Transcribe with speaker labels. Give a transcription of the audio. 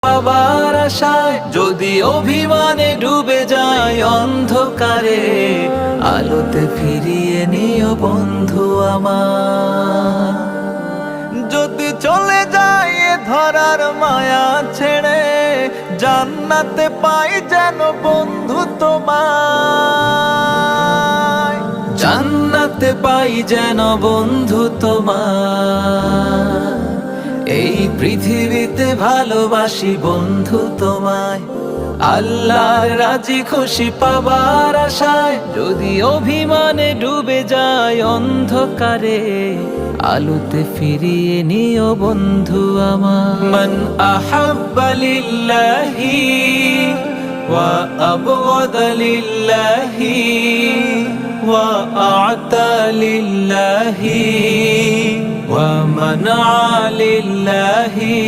Speaker 1: পাবার আশায় যদি অভিমানে ডুবে যায় অন্ধকারে, আলোতে ফিরিয়ে নিও বন্ধু আমার। যদি চলে যায় এ ধরার মায়া ছেড়ে, জান্নাতে পাই যেন বন্ধু তোমায়, জান্নাতে পাই যেন বন্ধু তোমায়। এই পৃথিবীতে ভালোবাসি বন্ধু তোমায়, আল্লাহর রাজি খুশি পাবার আশায় যদি অভিমানে ডুবে যায় অন্ধকারে, আলোতে ফিরিয়ে নিও বন্ধু আমার। মান আহাব্বা লিল্লাহি ওয়া আবগাদা লিল্লাহি ওয়া আ'তা লিল্লাহি ওয়া মানআ লিল্লাহি